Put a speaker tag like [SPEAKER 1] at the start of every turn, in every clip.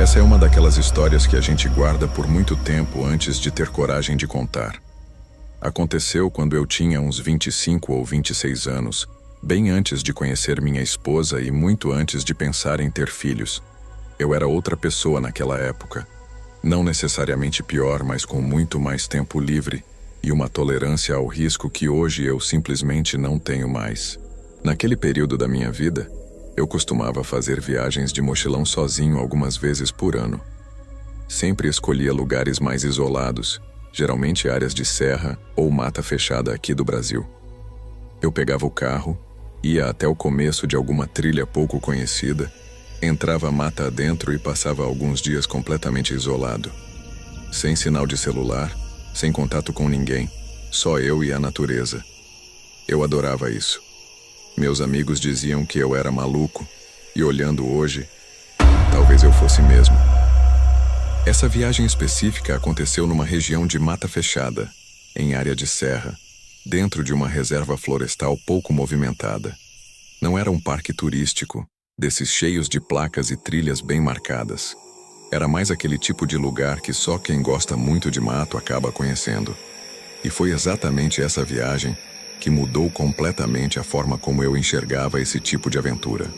[SPEAKER 1] Essa é uma daquelas histórias que a gente guarda por muito tempo antes de ter coragem de contar. Aconteceu quando eu tinha uns 25 ou 26 anos, bem antes de conhecer minha esposa e muito antes de pensar em ter filhos. Eu era outra pessoa naquela época. Não necessariamente pior, mas com muito mais tempo livre e uma tolerância ao risco que hoje eu simplesmente não tenho mais. Naquele período da minha vida, eu costumava fazer viagens de mochilão sozinho algumas vezes por ano. Sempre escolhia lugares mais isolados, geralmente áreas de serra ou mata fechada aqui do Brasil. Eu pegava o carro, ia até o começo de alguma trilha pouco conhecida, entrava mata adentro e passava alguns dias completamente isolado. Sem sinal de celular, sem contato com ninguém, só eu e a natureza. Eu adorava isso. Meus amigos diziam que eu era maluco, e olhando hoje, talvez eu fosse mesmo. Essa viagem específica aconteceu numa região de mata fechada, em área de serra, dentro de uma reserva florestal pouco movimentada. Não era um parque turístico, desses cheios de placas e trilhas bem marcadas. Era mais aquele tipo de lugar que só quem gosta muito de mato acaba conhecendo. E foi exatamente essa viagem que mudou completamente a forma como eu enxergava esse tipo de aventura.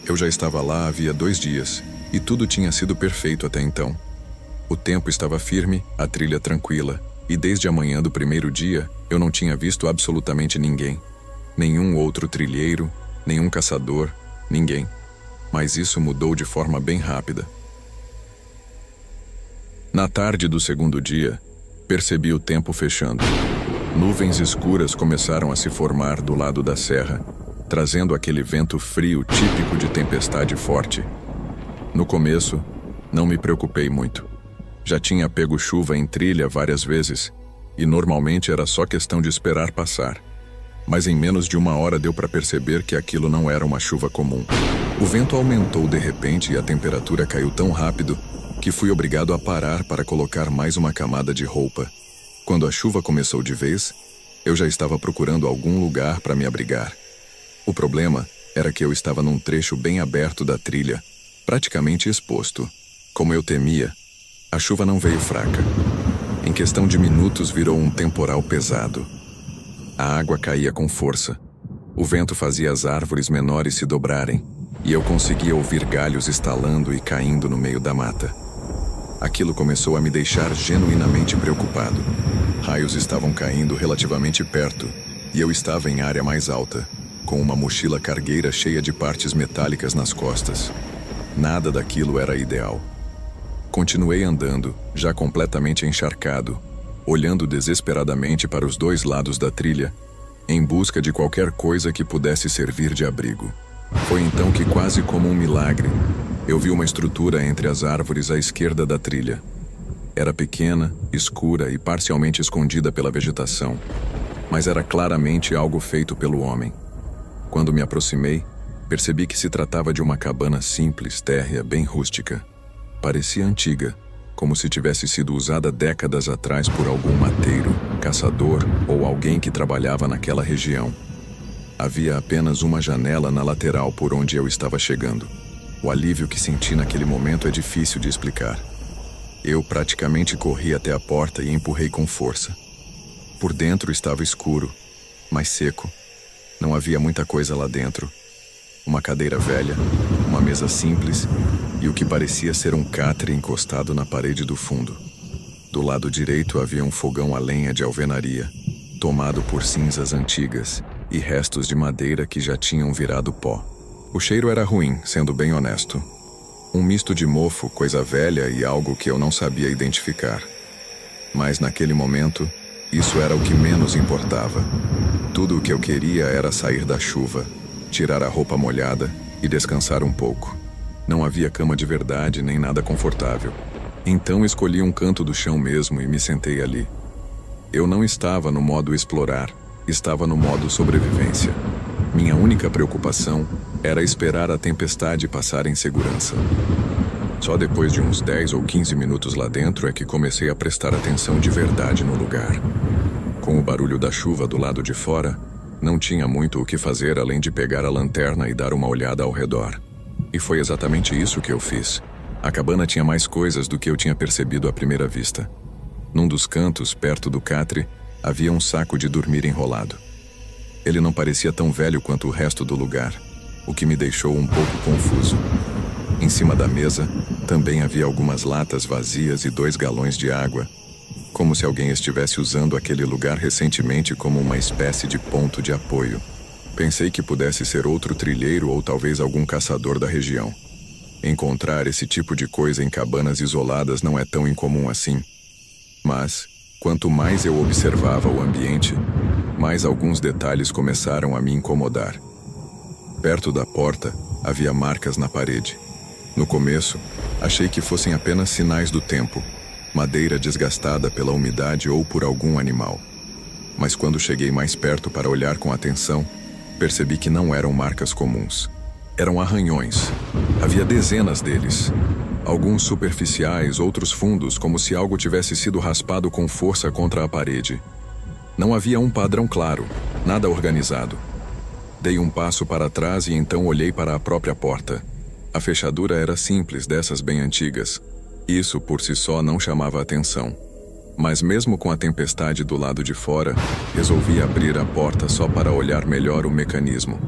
[SPEAKER 1] Eu já estava lá havia 2 dias, e tudo tinha sido perfeito até então. O tempo estava firme, a trilha tranquila, e desde a manhã do primeiro dia, eu não tinha visto absolutamente ninguém. Nenhum outro trilheiro, nenhum caçador, ninguém. Mas isso mudou de forma bem rápida. Na tarde do segundo dia, percebi o tempo fechando. Nuvens escuras começaram a se formar do lado da serra, trazendo aquele vento frio típico de tempestade forte. No começo, não me preocupei muito. Já tinha pego chuva em trilha várias vezes, e normalmente era só questão de esperar passar. Mas em menos de 1 hora deu para perceber que aquilo não era uma chuva comum. O vento aumentou de repente e a temperatura caiu tão rápido que fui obrigado a parar para colocar mais uma camada de roupa. Quando a chuva começou de vez, eu já estava procurando algum lugar para me abrigar. O problema era que eu estava num trecho bem aberto da trilha, praticamente exposto. Como eu temia, a chuva não veio fraca. Em questão de minutos virou um temporal pesado. A água caía com força. O vento fazia as árvores menores se dobrarem, e eu conseguia ouvir galhos estalando e caindo no meio da mata. Aquilo começou a me deixar genuinamente preocupado. Raios estavam caindo relativamente perto, e eu estava em área mais alta, com uma mochila cargueira cheia de partes metálicas nas costas. Nada daquilo era ideal. Continuei andando, já completamente encharcado, olhando desesperadamente para os 2 lados da trilha, em busca de qualquer coisa que pudesse servir de abrigo. Foi então que, quase como um milagre, eu vi uma estrutura entre as árvores à esquerda da trilha. Era pequena, escura e parcialmente escondida pela vegetação, mas era claramente algo feito pelo homem. Quando me aproximei, percebi que se tratava de uma cabana simples, térrea, bem rústica. Parecia antiga, como se tivesse sido usada décadas atrás por algum mateiro, caçador ou alguém que trabalhava naquela região. Havia apenas uma janela na lateral por onde eu estava chegando. O alívio que senti naquele momento é difícil de explicar. Eu praticamente corri até a porta e empurrei com força. Por dentro estava escuro, mas seco. Não havia muita coisa lá dentro. Uma cadeira velha, uma mesa simples e o que parecia ser um catre encostado na parede do fundo. Do lado direito havia um fogão a lenha de alvenaria, tomado por cinzas antigas e restos de madeira que já tinham virado pó. O cheiro era ruim, sendo bem honesto. Um misto de mofo, coisa velha e algo que eu não sabia identificar. Mas naquele momento, isso era o que menos importava. Tudo o que eu queria era sair da chuva, tirar a roupa molhada e descansar um pouco. Não havia cama de verdade nem nada confortável. Então escolhi um canto do chão mesmo e me sentei ali. Eu não estava no modo explorar, estava no modo sobrevivência. Minha única preocupação era esperar a tempestade passar em segurança. Só depois de uns 10 ou 15 minutos lá dentro é que comecei a prestar atenção de verdade no lugar. Com o barulho da chuva do lado de fora, não tinha muito o que fazer além de pegar a lanterna e dar uma olhada ao redor. E foi exatamente isso que eu fiz. A cabana tinha mais coisas do que eu tinha percebido à primeira vista. Num dos cantos, perto do catre, havia um saco de dormir enrolado. Ele não parecia tão velho quanto o resto do lugar, o que me deixou um pouco confuso. Em cima da mesa, também havia algumas latas vazias e 2 galões de água, como se alguém estivesse usando aquele lugar recentemente como uma espécie de ponto de apoio. Pensei que pudesse ser outro trilheiro ou talvez algum caçador da região. Encontrar esse tipo de coisa em cabanas isoladas não é tão incomum assim. Mas, quanto mais eu observava o ambiente, mais alguns detalhes começaram a me incomodar. Perto da porta, havia marcas na parede. No começo, achei que fossem apenas sinais do tempo, madeira desgastada pela umidade ou por algum animal. Mas quando cheguei mais perto para olhar com atenção, percebi que não eram marcas comuns. Eram arranhões. Havia dezenas deles. Alguns superficiais, outros fundos, como se algo tivesse sido raspado com força contra a parede. Não havia um padrão claro, nada organizado. Dei um passo para trás e então olhei para a própria porta. A fechadura era simples, dessas bem antigas. Isso, por si só, não chamava atenção. Mas mesmo com a tempestade do lado de fora, resolvi abrir a porta só para olhar melhor o mecanismo.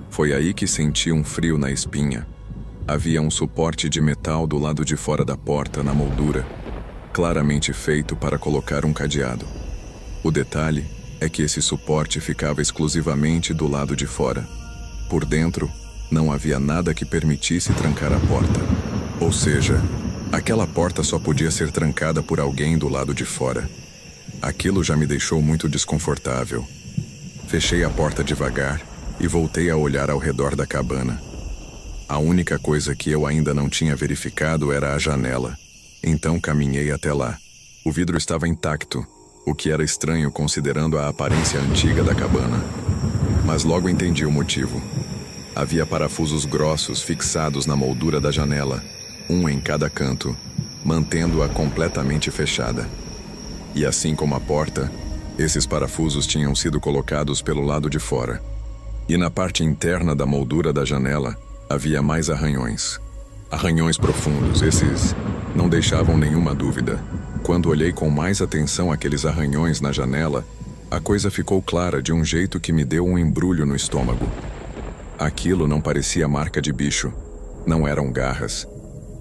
[SPEAKER 1] Foi aí que senti um frio na espinha. Havia um suporte de metal do lado de fora da porta, na moldura, claramente feito para colocar um cadeado. O detalhe é que esse suporte ficava exclusivamente do lado de fora. Por dentro, não havia nada que permitisse trancar a porta. Ou seja, aquela porta só podia ser trancada por alguém do lado de fora. Aquilo já me deixou muito desconfortável. Fechei a porta devagar e voltei a olhar ao redor da cabana. A única coisa que eu ainda não tinha verificado era a janela. Então caminhei até lá. O vidro estava intacto, o que era estranho considerando a aparência antiga da cabana. Mas logo entendi o motivo. Havia parafusos grossos fixados na moldura da janela, um em cada canto, mantendo-a completamente fechada. E assim como a porta, esses parafusos tinham sido colocados pelo lado de fora. E na parte interna da moldura da janela, havia mais arranhões. Arranhões profundos, esses não deixavam nenhuma dúvida. Quando olhei com mais atenção aqueles arranhões na janela, a coisa ficou clara de um jeito que me deu um embrulho no estômago. Aquilo não parecia marca de bicho. Não eram garras.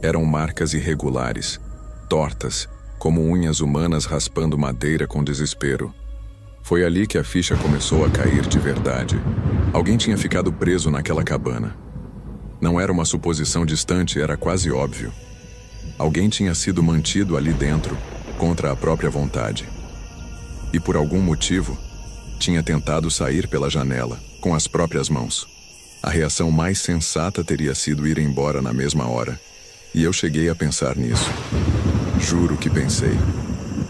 [SPEAKER 1] Eram marcas irregulares, tortas, como unhas humanas raspando madeira com desespero. Foi ali que a ficha começou a cair de verdade. Alguém tinha ficado preso naquela cabana. Não era uma suposição distante, era quase óbvio. Alguém tinha sido mantido ali dentro, contra a própria vontade. E por algum motivo, tinha tentado sair pela janela, com as próprias mãos. A reação mais sensata teria sido ir embora na mesma hora. E eu cheguei a pensar nisso. Juro que pensei.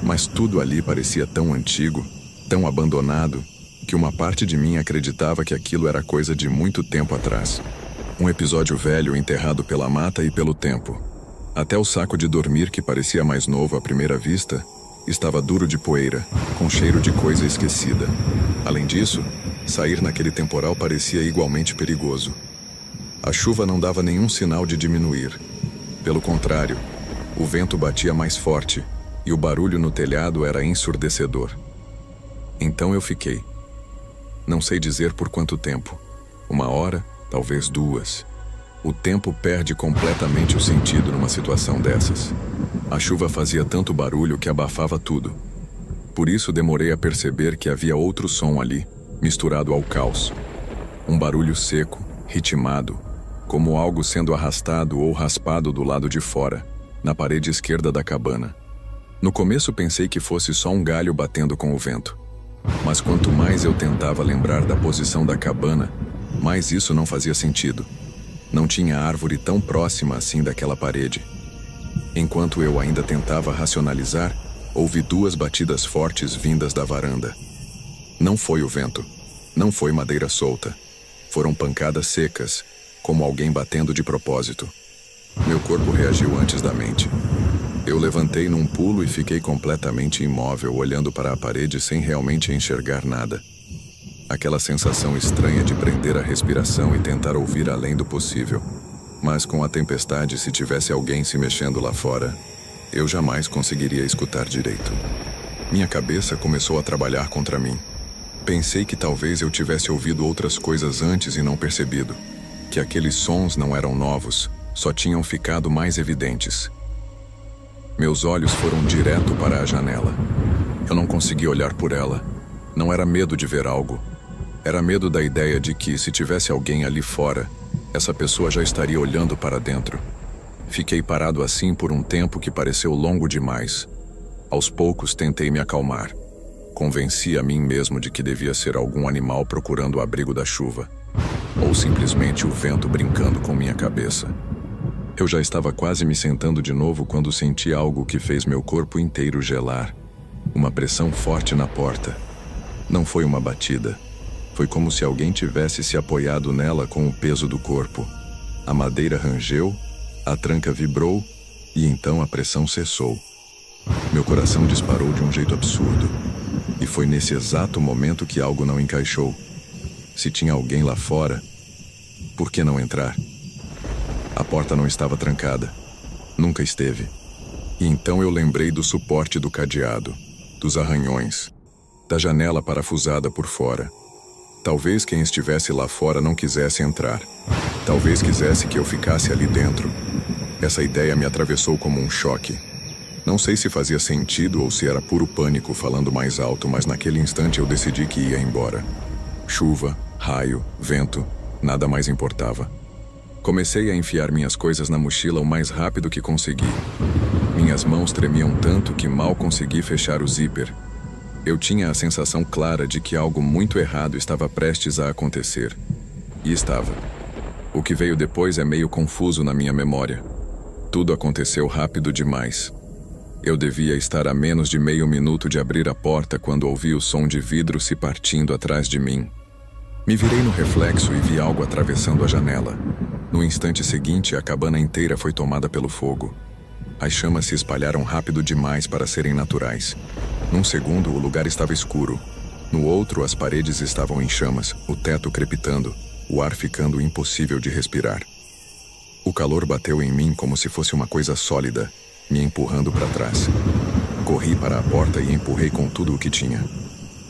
[SPEAKER 1] Mas tudo ali parecia tão antigo, tão abandonado, que uma parte de mim acreditava que aquilo era coisa de muito tempo atrás. Um episódio velho enterrado pela mata e pelo tempo. Até o saco de dormir, que parecia mais novo à primeira vista, estava duro de poeira, com cheiro de coisa esquecida. Além disso, sair naquele temporal parecia igualmente perigoso. A chuva não dava nenhum sinal de diminuir. Pelo contrário, o vento batia mais forte e o barulho no telhado era ensurdecedor. Então eu fiquei. Não sei dizer por quanto tempo. 1 hora, talvez 2. O tempo perde completamente o sentido numa situação dessas. A chuva fazia tanto barulho que abafava tudo. Por isso demorei a perceber que havia outro som ali, misturado ao caos. Um barulho seco, ritmado, como algo sendo arrastado ou raspado do lado de fora, na parede esquerda da cabana. No começo pensei que fosse só um galho batendo com o vento. Mas quanto mais eu tentava lembrar da posição da cabana, mais isso não fazia sentido. Não tinha árvore tão próxima assim daquela parede. Enquanto eu ainda tentava racionalizar, ouvi 2 batidas fortes vindas da varanda. Não foi o vento. Não foi madeira solta. Foram pancadas secas, como alguém batendo de propósito. Meu corpo reagiu antes da mente. Eu levantei num pulo e fiquei completamente imóvel, olhando para a parede sem realmente enxergar nada. Aquela sensação estranha de prender a respiração e tentar ouvir além do possível. Mas com a tempestade, se tivesse alguém se mexendo lá fora, eu jamais conseguiria escutar direito. Minha cabeça começou a trabalhar contra mim. Pensei que talvez eu tivesse ouvido outras coisas antes e não percebido. Que aqueles sons não eram novos, só tinham ficado mais evidentes. Meus olhos foram direto para a janela. Eu não consegui olhar por ela. Não era medo de ver algo. Era medo da ideia de que, se tivesse alguém ali fora, essa pessoa já estaria olhando para dentro. Fiquei parado assim por um tempo que pareceu longo demais. Aos poucos tentei me acalmar. Convenci a mim mesmo de que devia ser algum animal procurando o abrigo da chuva, ou simplesmente o vento brincando com minha cabeça. Eu já estava quase me sentando de novo quando senti algo que fez meu corpo inteiro gelar. Uma pressão forte na porta. Não foi uma batida. Foi como se alguém tivesse se apoiado nela com o peso do corpo. A madeira rangeu, a tranca vibrou e então a pressão cessou. Meu coração disparou de um jeito absurdo. E foi nesse exato momento que algo não encaixou. Se tinha alguém lá fora, por que não entrar? A porta não estava trancada. Nunca esteve. E então eu lembrei do suporte do cadeado, dos arranhões, da janela parafusada por fora. Talvez quem estivesse lá fora não quisesse entrar. Talvez quisesse que eu ficasse ali dentro. Essa ideia me atravessou como um choque. Não sei se fazia sentido ou se era puro pânico falando mais alto, mas naquele instante eu decidi que ia embora. Chuva, raio, vento, nada mais importava. Comecei a enfiar minhas coisas na mochila o mais rápido que consegui. Minhas mãos tremiam tanto que mal consegui fechar o zíper. Eu tinha a sensação clara de que algo muito errado estava prestes a acontecer. E estava. O que veio depois é meio confuso na minha memória. Tudo aconteceu rápido demais. Eu devia estar a menos de meio minuto de abrir a porta quando ouvi o som de vidro se partindo atrás de mim. Me virei no reflexo e vi algo atravessando a janela. No instante seguinte, a cabana inteira foi tomada pelo fogo. As chamas se espalharam rápido demais para serem naturais. Num segundo, o lugar estava escuro. No outro, as paredes estavam em chamas, o teto crepitando, o ar ficando impossível de respirar. O calor bateu em mim como se fosse uma coisa sólida, me empurrando para trás. Corri para a porta e empurrei com tudo o que tinha.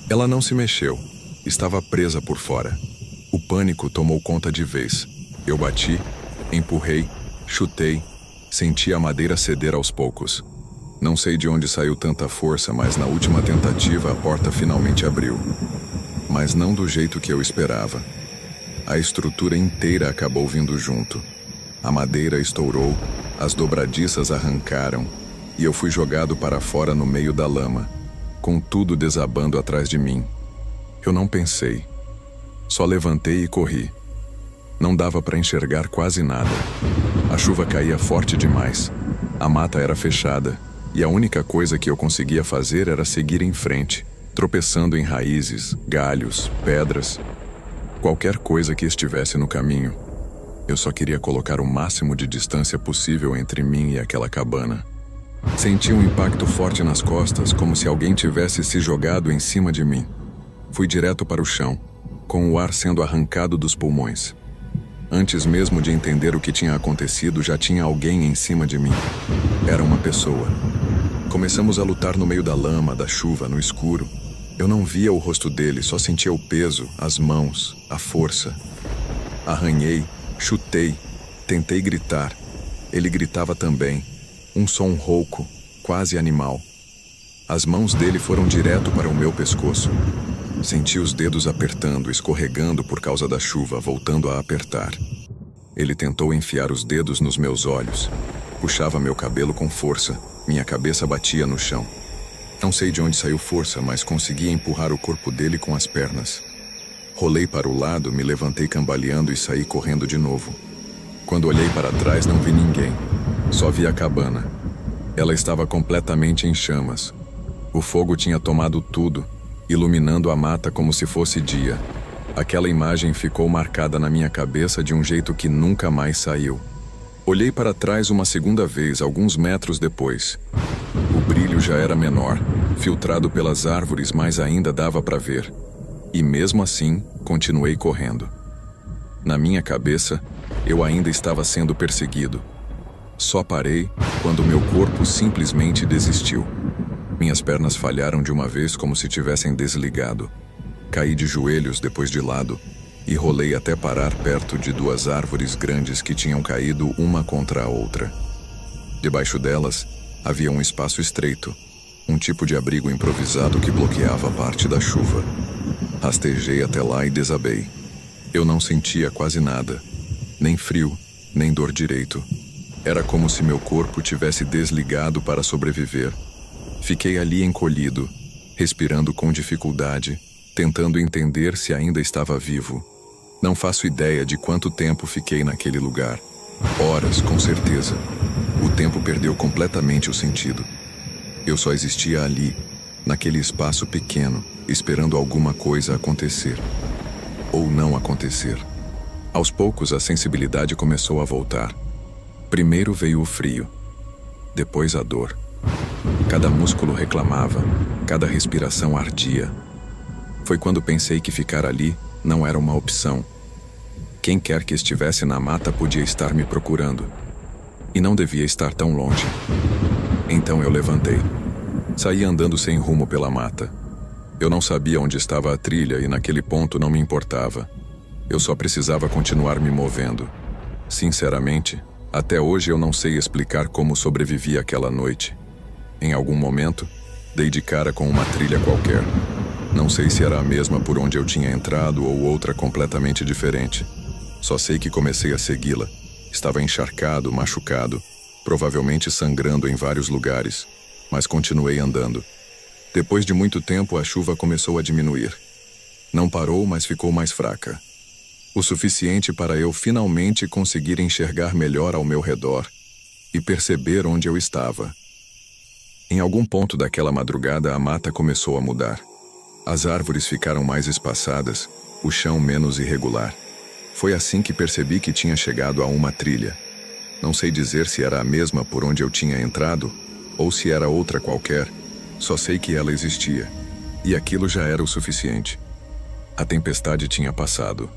[SPEAKER 1] Ela não se mexeu. Estava presa por fora. O pânico tomou conta de vez. Eu bati, empurrei, chutei, senti a madeira ceder aos poucos. Não sei de onde saiu tanta força, mas na última tentativa a porta finalmente abriu. Mas não do jeito que eu esperava. A estrutura inteira acabou vindo junto. A madeira estourou, as dobradiças arrancaram, e eu fui jogado para fora no meio da lama, com tudo desabando atrás de mim. Eu não pensei. Só levantei e corri. Não dava para enxergar quase nada. A chuva caía forte demais. A mata era fechada, e a única coisa que eu conseguia fazer era seguir em frente, tropeçando em raízes, galhos, pedras, qualquer coisa que estivesse no caminho. Eu só queria colocar o máximo de distância possível entre mim e aquela cabana. Senti um impacto forte nas costas, como se alguém tivesse se jogado em cima de mim. Fui direto para o chão, com o ar sendo arrancado dos pulmões. Antes mesmo de entender o que tinha acontecido, já tinha alguém em cima de mim. Era uma pessoa. Começamos a lutar no meio da lama, da chuva, no escuro. Eu não via o rosto dele, só sentia o peso, as mãos, a força. Arranhei, chutei, tentei gritar. Ele gritava também. Um som rouco, quase animal. As mãos dele foram direto para o meu pescoço. Senti os dedos apertando, escorregando por causa da chuva, voltando a apertar. Ele tentou enfiar os dedos nos meus olhos. Puxava meu cabelo com força. Minha cabeça batia no chão. Não sei de onde saiu força, mas consegui empurrar o corpo dele com as pernas. Rolei para o lado, me levantei cambaleando e saí correndo de novo. Quando olhei para trás, não vi ninguém. Só vi a cabana. Ela estava completamente em chamas. O fogo tinha tomado tudo, iluminando a mata como se fosse dia. Aquela imagem ficou marcada na minha cabeça de um jeito que nunca mais saiu. Olhei para trás uma segunda vez, alguns metros depois. O brilho já era menor, filtrado pelas árvores, mas ainda dava para ver. E mesmo assim, continuei correndo. Na minha cabeça, Eu ainda estava sendo perseguido. Só parei quando meu corpo simplesmente desistiu. Minhas pernas falharam de uma vez como se tivessem desligado. Caí de joelhos depois de lado e rolei até parar perto de duas árvores grandes que tinham caído uma contra a outra. Debaixo delas, havia um espaço estreito, um tipo de abrigo improvisado que bloqueava parte da chuva. Rastejei até lá e desabei. Eu não sentia quase nada, nem frio, nem dor direito. Era como se meu corpo tivesse desligado para sobreviver. Fiquei ali encolhido, respirando com dificuldade, tentando entender se ainda estava vivo. Não faço ideia de quanto tempo fiquei naquele lugar. Horas, com certeza. O tempo perdeu completamente o sentido. Eu só existia ali, naquele espaço pequeno, esperando alguma coisa acontecer. Ou não acontecer. Aos poucos, a sensibilidade começou a voltar. Primeiro veio o frio. Depois a dor. Cada músculo reclamava, cada respiração ardia. Foi quando pensei que ficar ali não era uma opção. Quem quer que estivesse na mata podia estar me procurando. E não devia estar tão longe. Então eu levantei. Saí andando sem rumo pela mata. Eu não sabia onde estava a trilha e naquele ponto não me importava. Eu só precisava continuar me movendo. Sinceramente, até hoje eu não sei explicar como sobrevivi àquela noite. Em algum momento, dei de cara com uma trilha qualquer. Não sei se era a mesma por onde eu tinha entrado ou outra completamente diferente. Só sei que comecei a segui-la. Estava encharcado, machucado, provavelmente sangrando em vários lugares, mas continuei andando. Depois de muito tempo, a chuva começou a diminuir. Não parou, mas ficou mais fraca. O suficiente para eu finalmente conseguir enxergar melhor ao meu redor e perceber onde eu estava. Em algum ponto daquela madrugada, a mata começou a mudar. As árvores ficaram mais espaçadas, o chão menos irregular. Foi assim que percebi que tinha chegado a uma trilha. Não sei dizer se era a mesma por onde eu tinha entrado, ou se era outra qualquer. Só sei que ela existia. E aquilo já era o suficiente. A tempestade tinha passado.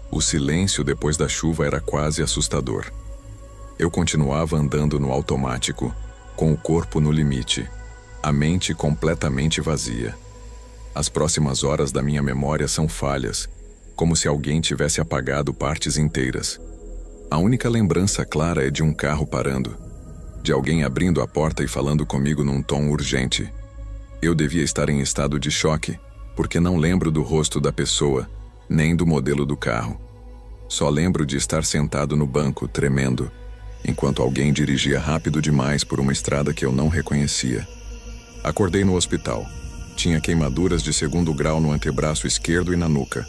[SPEAKER 1] O silêncio depois da chuva era quase assustador. Eu continuava andando no automático, com o corpo no limite, a mente completamente vazia. As próximas horas da minha memória são falhas, como se alguém tivesse apagado partes inteiras. A única lembrança clara é de um carro parando, de alguém abrindo a porta e falando comigo num tom urgente. Eu devia estar em estado de choque, porque não lembro do rosto da pessoa, nem do modelo do carro. Só lembro de estar sentado no banco, tremendo, enquanto alguém dirigia rápido demais por uma estrada que eu não reconhecia. Acordei no hospital. Tinha queimaduras de 2º grau no antebraço esquerdo e na nuca.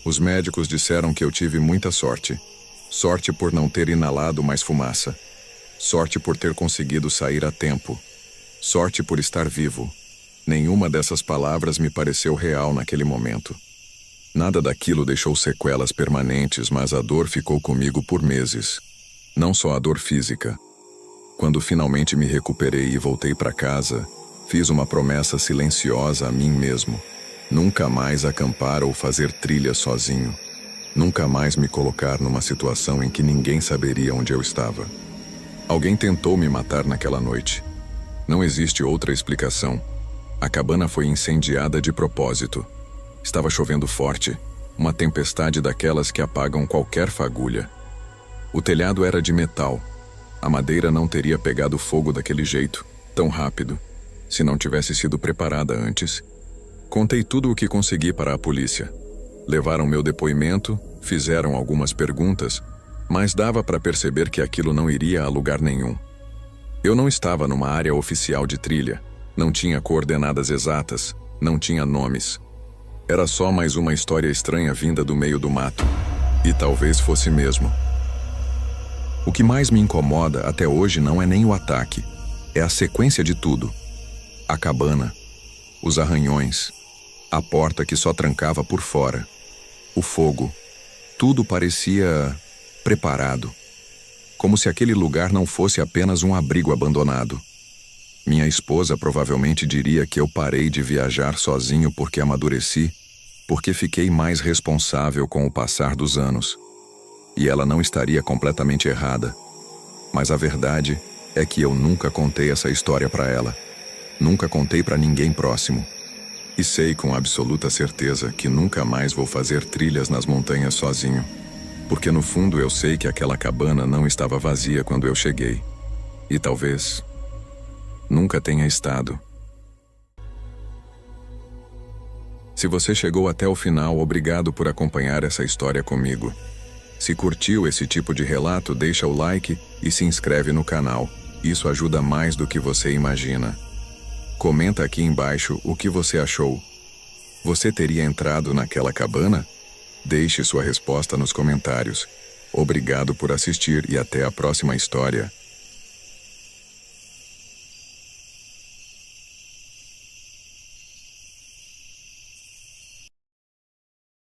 [SPEAKER 1] Os médicos disseram que eu tive muita sorte. Sorte por não ter inalado mais fumaça. Sorte por ter conseguido sair a tempo. Sorte por estar vivo. Nenhuma dessas palavras me pareceu real naquele momento. Nada daquilo deixou sequelas permanentes, mas a dor ficou comigo por meses. Não só a dor física. Quando finalmente me recuperei e voltei para casa, fiz uma promessa silenciosa a mim mesmo. Nunca mais acampar ou fazer trilha sozinho. Nunca mais me colocar numa situação em que ninguém saberia onde eu estava. Alguém tentou me matar naquela noite. Não existe outra explicação. A cabana foi incendiada de propósito. Estava chovendo forte, uma tempestade daquelas que apagam qualquer fagulha. O telhado era de metal. A madeira não teria pegado fogo daquele jeito, tão rápido, se não tivesse sido preparada antes. Contei tudo o que consegui para a polícia. Levaram meu depoimento, fizeram algumas perguntas, mas dava para perceber que aquilo não iria a lugar nenhum. Eu não estava numa área oficial de trilha, não tinha coordenadas exatas, não tinha nomes. Era só mais uma história estranha vinda do meio do mato. E talvez fosse mesmo. O que mais me incomoda até hoje não é nem o ataque, é a sequência de tudo. A cabana, os arranhões, a porta que só trancava por fora, o fogo. Tudo parecia preparado, como se aquele lugar não fosse apenas um abrigo abandonado. Minha esposa provavelmente diria que eu parei de viajar sozinho porque amadureci, porque fiquei mais responsável com o passar dos anos. E ela não estaria completamente errada. Mas a verdade é que eu nunca contei essa história para ela. Nunca contei para ninguém próximo. E sei com absoluta certeza que nunca mais vou fazer trilhas nas montanhas sozinho. Porque no fundo eu sei que aquela cabana não estava vazia quando eu cheguei. E talvez nunca tenha estado. Se você chegou até o final, obrigado por acompanhar essa história comigo. Se curtiu esse tipo de relato, deixa o like e se inscreve no canal. Isso ajuda mais do que você imagina. Comenta aqui embaixo o que você achou. Você teria entrado naquela cabana? Deixe sua resposta nos comentários. Obrigado por assistir e até a próxima história.